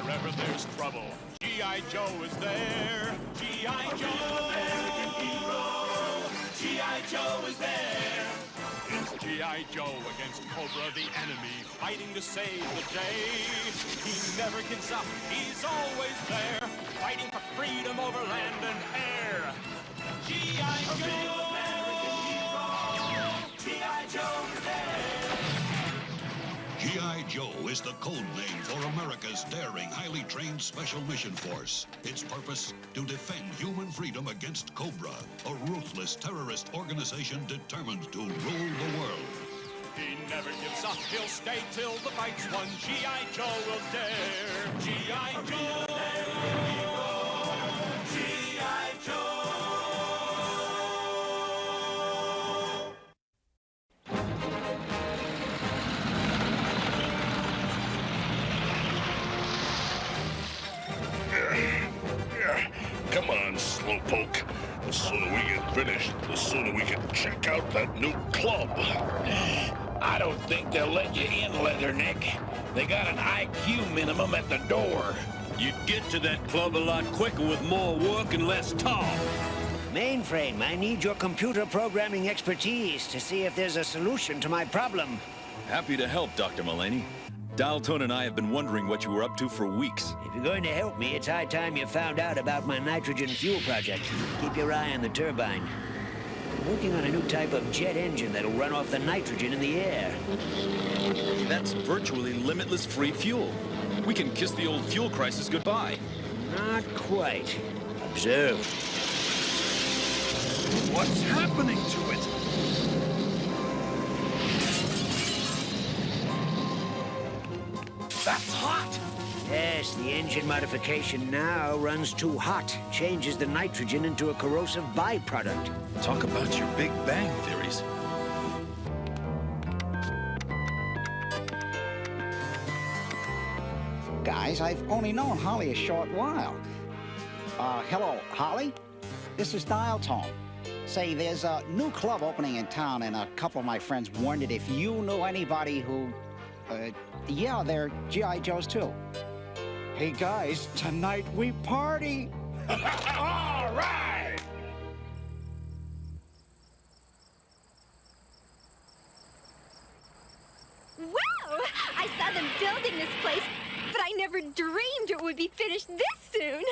wherever there's trouble, G.I. Joe is there. G.I. Joe, American hero. G.I. Joe is there. It's G.I. Joe against Cobra, the enemy, fighting to save the day. He never gives up, he's always there, fighting for freedom over land and air. G.I. Joe, American hero. G.I. Joe is there. G.I. Joe is the code name for America's daring, highly trained Special Mission Force. Its purpose, to defend human freedom against Cobra, a ruthless terrorist organization determined to rule the world. He never gives up, he'll stay till the fight's won. G.I. Joe will dare. G.I. Joe, G.I. Joe. Come on, Slowpoke. The sooner we get finished, the sooner we can check out that new club. I don't think they'll let you in, Leatherneck. They got an IQ minimum at the door. You'd get to that club a lot quicker with more work and less talk. Mainframe, I need your computer programming expertise to see if there's a solution to my problem. Happy to help, Dr. Mulaney. Dialtone and I have been wondering what you were up to for weeks. If you're going to help me, it's high time you found out about my nitrogen fuel project. Keep your eye on the turbine. I'm working on a new type of jet engine that'll run off the nitrogen in the air. That's virtually limitless free fuel. We can kiss the old fuel crisis goodbye. Not quite. Observe. What's happening to it? That's hot! Yes, the engine modification now runs too hot, changes the nitrogen into a corrosive byproduct. Talk about your Big Bang theories. Guys, I've only known Holly a short while. Hello, Holly? This is Dialtone. Say, there's a new club opening in town, and a couple of my friends wondered if you knew anybody who... yeah, they're G.I. Joes, too. Hey, guys, tonight we party! All right! Wow! I saw them building this place, but I never dreamed it would be finished this soon.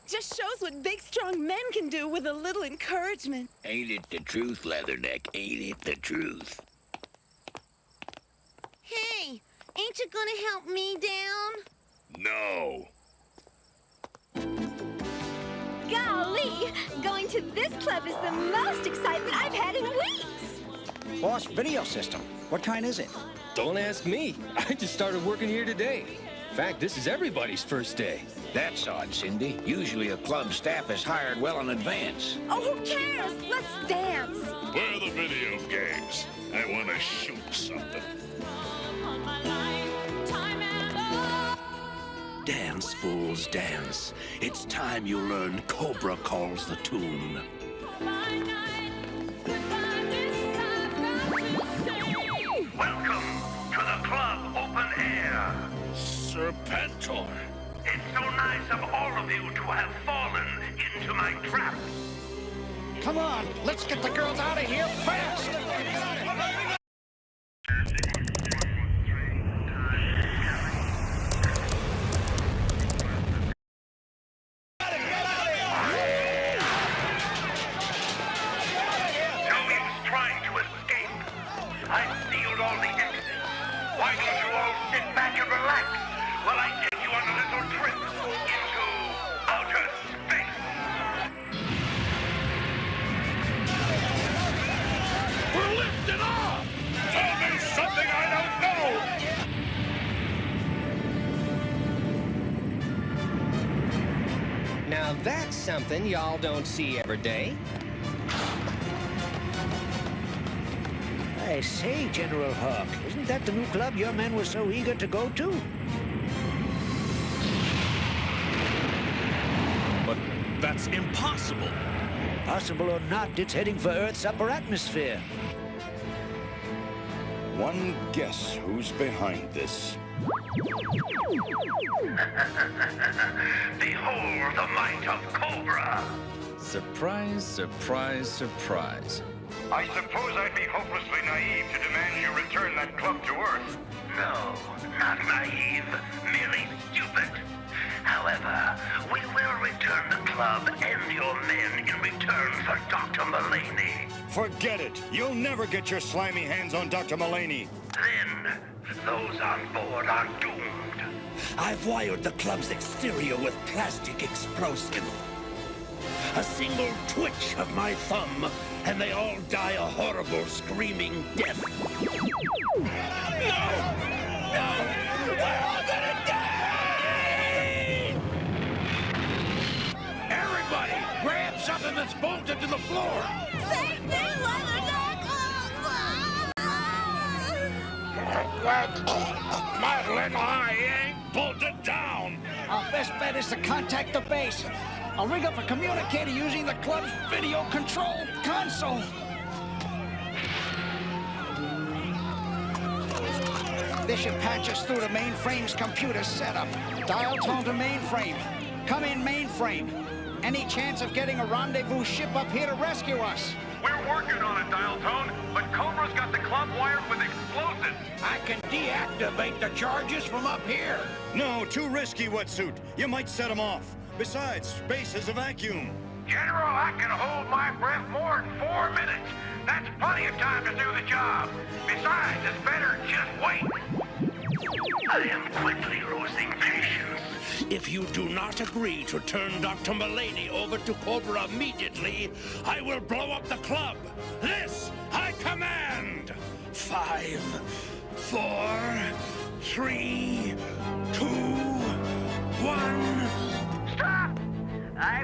Just shows what big, strong men can do with a little encouragement. Ain't it the truth, Leatherneck? Ain't it the truth? Hey, ain't you gonna help me down? No. Golly! Going to this club is the most excitement I've had in weeks! Boss video system. What kind is it? Don't ask me. I just started working here today. In fact, this is everybody's first day. That's odd, Cindy. Usually a club staff is hired well in advance. Oh, who cares? Let's dance. Where are the video games? I want to shoot something. Dance, fools, dance. It's time you learn Cobra calls the tune. Welcome to the club open air. Serpentor. It's so nice of all of you to have fallen into my trap. Come on, let's get the girls out of here fast! No use trying to escape. I've sealed all the exits. Why don't you all sit back and relax while I take you on a little trip into outer space? We're lifting off! Tell me something I don't know! Now that's something y'all don't see every day. I say, General Hawk, isn't that the new club your men were so eager to go to? But that's impossible. Possible or not, it's heading for Earth's upper atmosphere. One guess who's behind this. Behold the might of Cobra! Surprise, surprise, surprise. I suppose I'd be hopelessly naive to demand you return that club to Earth. No, not naive, merely stupid. However, we will return the club and your men in return for Dr. Mulaney. Forget it. You'll never get your slimy hands on Dr. Mulaney. Then, those on board are doomed. I've wired the club's exterior with plastic explosive. A single twitch of my thumb, and they all die a horrible, screaming death. No! No! We're all gonna die! Everybody, grab something that's bolted to the floor. Save me, Leatherneck! Madeline, I ain't bolted down. Our best bet is to contact the base. I'll rig up a communicator using the club's video control console. This should patch us through the mainframe's computer setup. Dial tone to mainframe. Come in, mainframe. Any chance of getting a rendezvous ship up here to rescue us? We're working on it, Dial Tone, but Cobra's got the club wired with explosives. I can deactivate the charges from up here. No, too risky, Wetsuit. You might set them off. Besides, space is a vacuum. General, I can hold my breath more than 4 minutes. That's plenty of time to do the job. Besides, it's better just wait. I am quickly losing patience. If you do not agree to turn Dr. Mulaney over to Cobra immediately, I will blow up the club. This I command. 5, 4, 3, 2, 1. Stop! I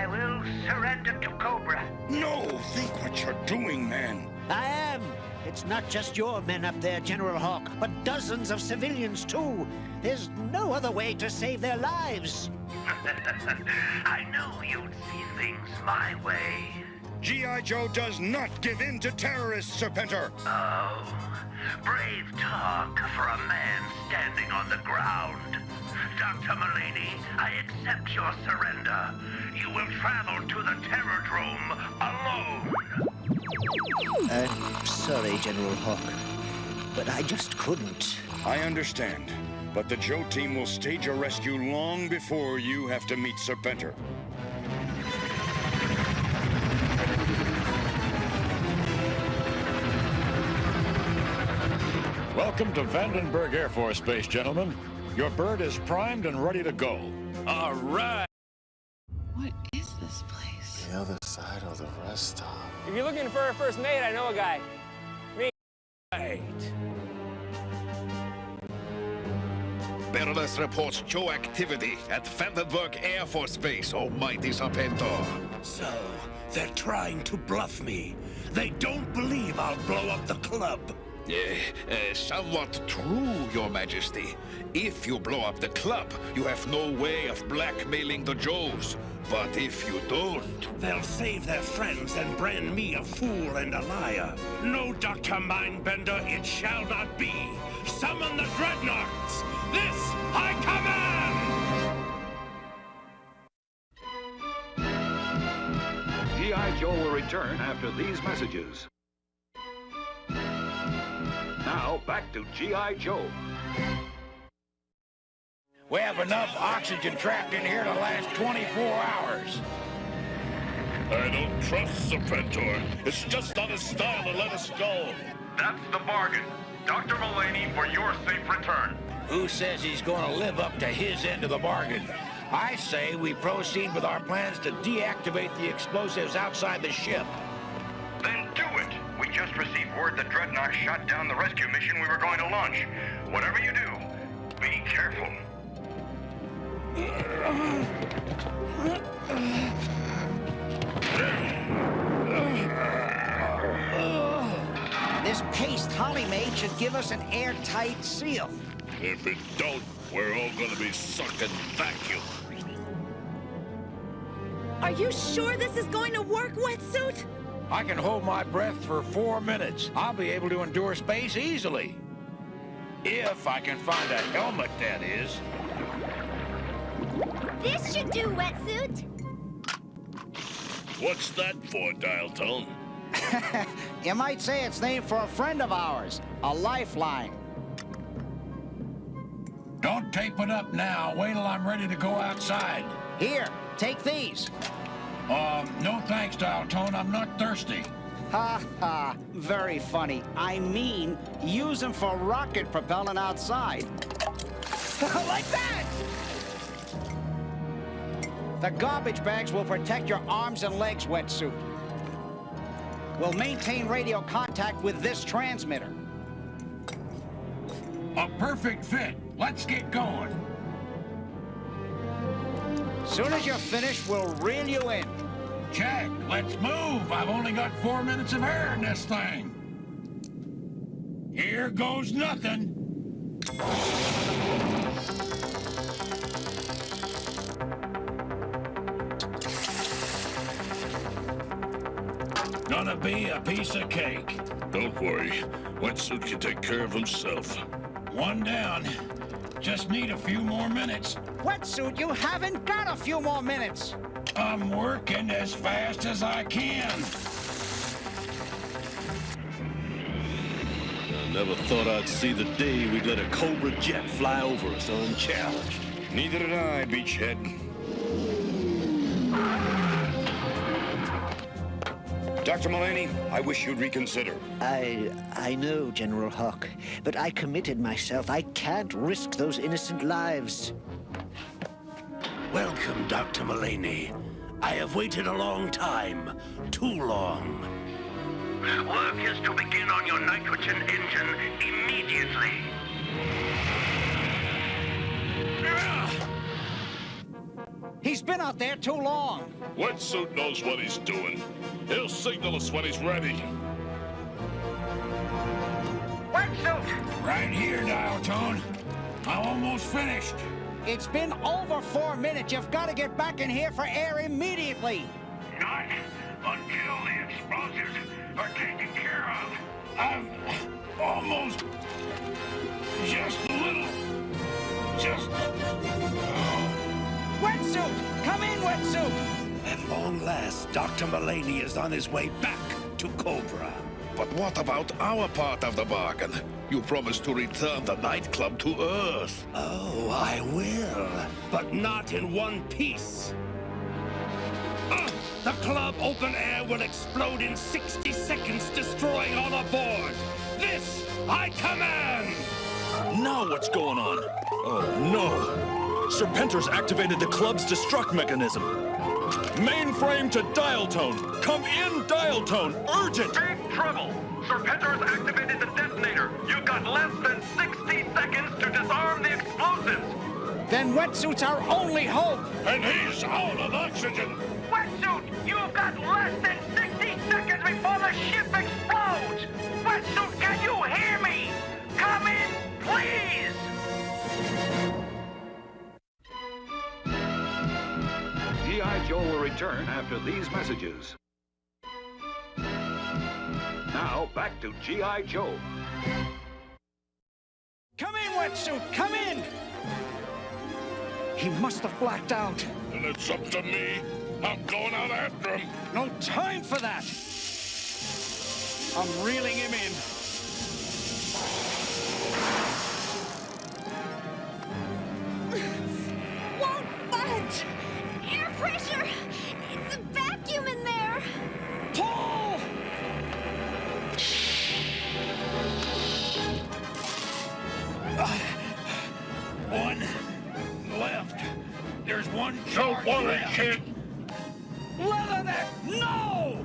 will surrender to Cobra. No, think what you're doing, man. I am. It's not just your men up there, General Hawk, but dozens of civilians, too. There's no other way to save their lives. I knew you'd see things my way. G.I. Joe does not give in to terrorists, Serpentor. Oh, brave talk for a man standing on the ground. Dr. Mulaney, I accept your surrender. You will travel to the Terrordrome alone. Sorry, General Hawk, but I just couldn't. I understand, but the Joe team will stage a rescue long before you have to meet Serpentor. Welcome to Vandenberg Air Force Base, gentlemen. Your bird is primed and ready to go. All right. What is this place? The other side of the rest stop. If you're looking for a first mate, I know a guy. Me. Right. Baroness reports Joe activity at Vandenberg Air Force Base, Almighty Serpentor. So, they're trying to bluff me. They don't believe I'll blow up the club. Somewhat true, Your Majesty. If you blow up the club, you have no way of blackmailing the Joes. But if you don't... They'll save their friends and brand me a fool and a liar. No, Dr. Mindbender, it shall not be. Summon the Dreadnoughts! This I command! G.I. Joe will return after these messages. Now, back to G.I. Joe. We have enough oxygen trapped in here to last 24 hours. I don't trust Serpentor. It's just not his style to let us go. That's the bargain. Dr. Mulaney, for your safe return. Who says he's going to live up to his end of the bargain? I say we proceed with our plans to deactivate the explosives outside the ship. Then do it. We just received word that Dreadnought shot down the rescue mission we were going to launch. Whatever you do, be careful. This paste Holly made should give us an airtight seal. If it don't, we're all gonna be sucking vacuum. Are you sure this is going to work, Wetsuit? I can hold my breath for 4 minutes. I'll be able to endure space easily. If I can find a helmet, that is. This should do, wetsuit. What's that for, Dial Tone? You might say it's named for a friend of ours, a lifeline. Don't tape it up now. Wait till I'm ready to go outside. Here, take these. No thanks, Dial Tone. I'm not thirsty. Ha ha, very funny. I mean, use them for rocket propelling outside. Like that! The garbage bags will protect your arms and legs, wetsuit. We'll maintain radio contact with this transmitter. A perfect fit. Let's get going. Soon as you're finished, we'll reel you in. Check. Let's move. I've only got 4 minutes of air in this thing. Here goes nothing. Gonna be a piece of cake. Don't worry. Wetsuit can take care of himself. One down. Just need a few more minutes. Wetsuit, you haven't got a few more minutes. I'm working as fast as I can. I never thought I'd see the day we'd let a Cobra jet fly over us unchallenged. Neither did I, Beachhead. Dr. Mulaney, I wish you'd reconsider. I know, General Hawk, but I committed myself. I can't risk those innocent lives. Welcome, Dr. Mulaney. I have waited a long time. Too long. Work is to begin on your nitrogen engine immediately. He's been out there too long. Wetsuit knows what he's doing. He'll signal us when he's ready. Wetsuit! Right here, Dial Tone. I'm almost finished. It's been over 4 minutes. You've got to get back in here for air immediately. Not until the explosives are taken care of. I've almost... just a little... just... Wetsuit! Come in, Wetsuit! At long last, Dr. Mulaney is on his way back to Cobra. But what about our part of the bargain? You promised to return the nightclub to Earth. Oh, I will. But not in one piece. The club open air will explode in 60 seconds, destroying all aboard. This I command! Now what's going on? Oh, no. Serpentor's activated the club's destruct mechanism. Mainframe to Dial Tone. Come in, Dial Tone. Urgent! Big trouble! Serpentor's activated the detonator. You've got less than 60 seconds to disarm the explosives. Then Wetsuit's our only hope. And he's out of oxygen. Wetsuit, you've got less than 60 seconds before the ship explodes. Wetsuit, can you hear me? Come in, please. G.I. Joe will return after these messages. Now, back to G.I. Joe. Come in, Wetsuit, come in! He must have blacked out. And it's up to me. I'm going out after him. No time for that. I'm reeling him in. Won't budge! Air pressure! It's a vacuum in there! Pull! One left. There's one Don't charge worry, left. kid. Leatherneck, no!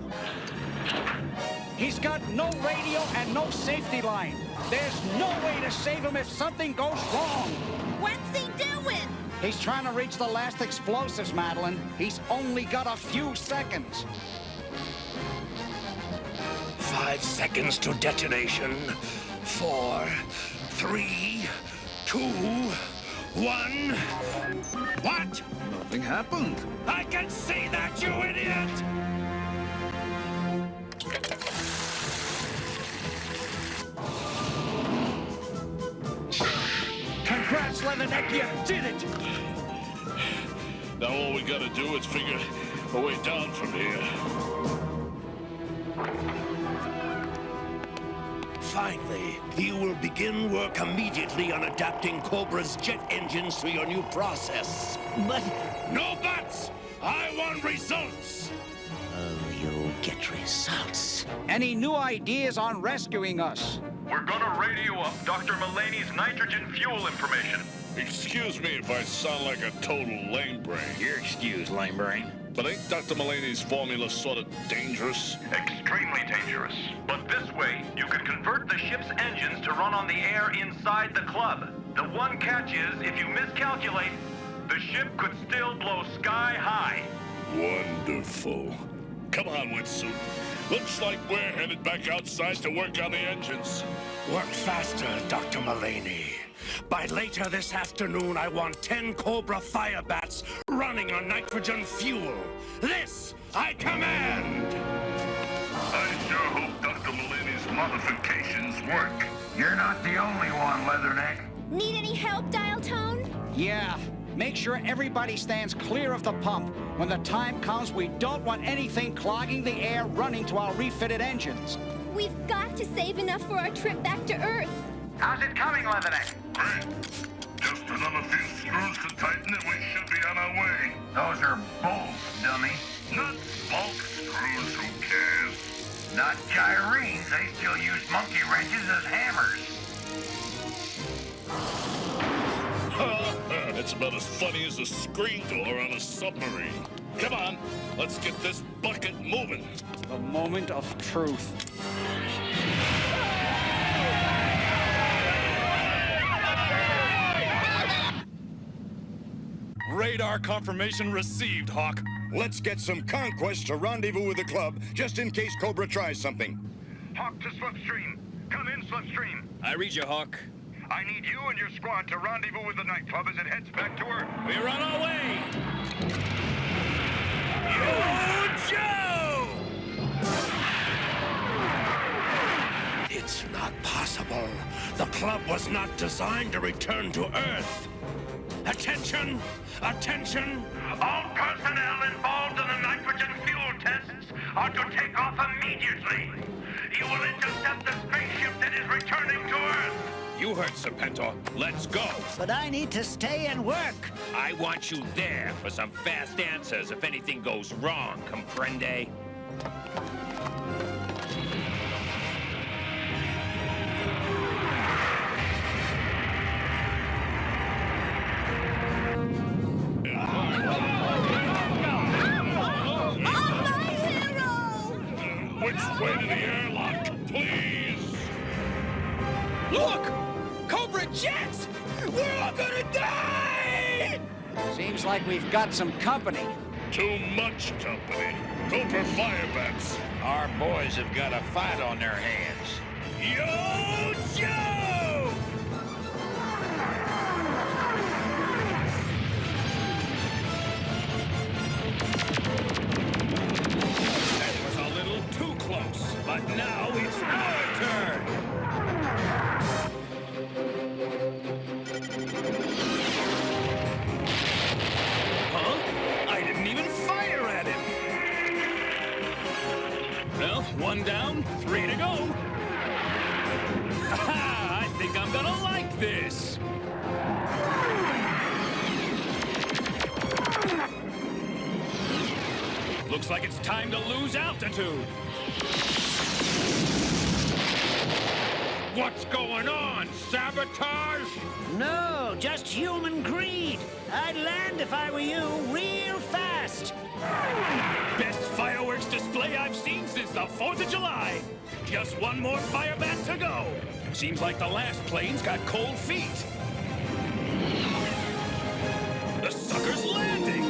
He's got no radio and no safety line. There's no way to save him if something goes wrong. What's he doing? He's trying to reach the last explosives, Madeline. He's only got a few seconds. 5 seconds to detonation. 4, 3, 2, 1. What? Nothing happened. I can see that, you idiot! Leatherneck, you did it! Now all we gotta do is figure a way down from here. Finally, you will begin work immediately on adapting Cobra's jet engines to your new process. But... No buts! I want results! Oh, you'll get results. Any new ideas on rescuing us? We're gonna radio up Dr. Mulaney's nitrogen fuel information. Excuse me if I sound like a total lame brain. You're excused, lame brain. But ain't Dr. Mulaney's formula sort of dangerous? Extremely dangerous. But this way, you can convert the ship's engines to run on the air inside the club. The one catch is, if you miscalculate, the ship could still blow sky high. Wonderful. Come on, Wetsuit. Looks like we're headed back outside to work on the engines. Work faster, Dr. Mulaney. By later this afternoon, I want 10 Cobra Firebats running on nitrogen fuel. This I command! I sure hope Dr. Mulaney's modifications work. You're not the only one, Leatherneck. Need any help, Dial Tone? Yeah. Make sure everybody stands clear of the pump. When the time comes, we don't want anything clogging the air running to our refitted engines. We've got to save enough for our trip back to Earth. How's it coming, Leatherneck? Great. Just another few screws to tighten and we should be on our way. Those are bolts, dummy. Not bulk screws, who cares? Not gyrenes. They still use monkey wrenches as hammers. It's about as funny as a screen door on a submarine. Come on, let's get this bucket moving. The moment of truth. Radar confirmation received, Hawk. Let's get some conquests to rendezvous with the club, just in case Cobra tries something. Hawk to Slipstream. Come in, Slipstream. I read you, Hawk. I need you and your squad to rendezvous with the nightclub as it heads back to Earth. We're on our way! Yo, Joe! It's not possible. The club was not designed to return to Earth. Attention! Attention! All personnel involved in the nitrogen fuel tests are to take off immediately. You will intercept the spaceship that is returning to Earth. You heard Serpentor. Let's go. But I need to stay and work. I want you there for some fast answers if anything goes wrong, comprende? Which way to the airlock, please? Look! Cobra jets! We're all gonna die! Seems like we've got some company. Too much company. Cobra Firebats. Our boys have got a fight on their hands. Yo, Joe! That was a little too close, but now it's our turn. Huh? I didn't even fire at him. Well, one down, 3 to go. Ha! I think I'm gonna like this. Looks like it's time to lose altitude. What's going on? Sabotage? No, just human greed. I'd land if I were you real fast. Best fireworks display I've seen since the 4th of July. Just one more Firebat to go. Seems like the last plane's got cold feet. The sucker's landing.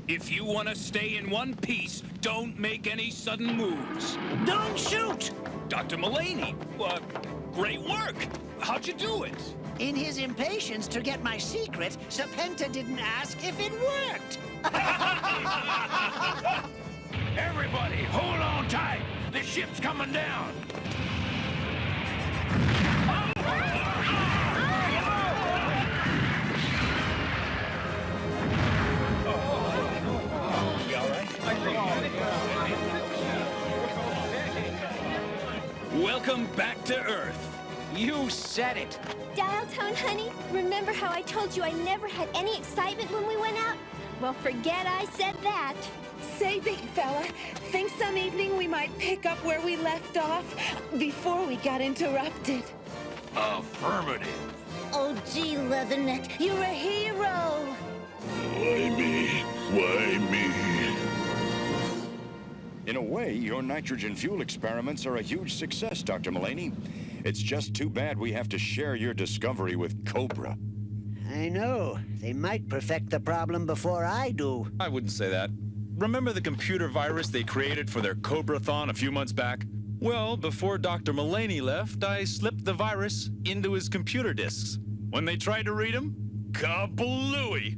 If you want to stay in one piece, don't make any sudden moves. Don't shoot! Dr. Mulaney, great work. How'd you do it? In his impatience to get my secret, Serpenta didn't ask if it worked. Everybody, hold on tight. The the ship's coming down. Welcome back to Earth. You said it. Dial tone, honey. Remember how I told you I never had any excitement when we went out? Well, forget I said that. Say, big fella, think some evening we might pick up where we left off before we got interrupted? Affirmative. Oh, gee, Leatherneck, you're a hero. Why me? Why me? In a way, your nitrogen fuel experiments are a huge success, Dr. Mulaney. It's just too bad we have to share your discovery with Cobra. I know. They might perfect the problem before I do. I wouldn't say that. Remember the computer virus they created for their Cobra-thon a few months back? Well, before Dr. Mulaney left, I slipped the virus into his computer disks. When they tried to read him, kablooey!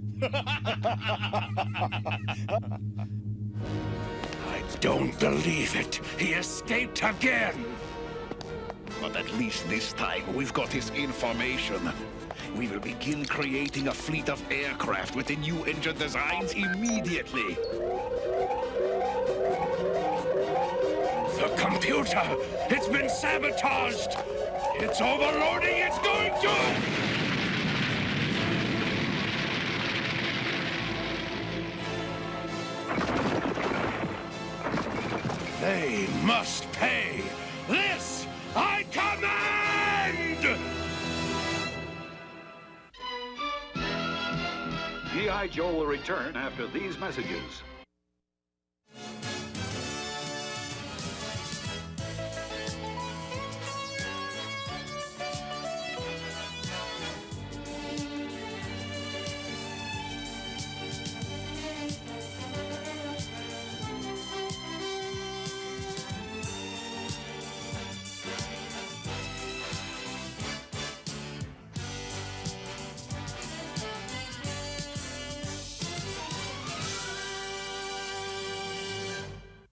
I don't believe it. He escaped again. But at least this time, we've got his information. We will begin creating a fleet of aircraft with the new engine designs immediately. The computer! It's been sabotaged! It's overloading! It's going to... They must pay! This I command! G.I. Joe will return after these messages.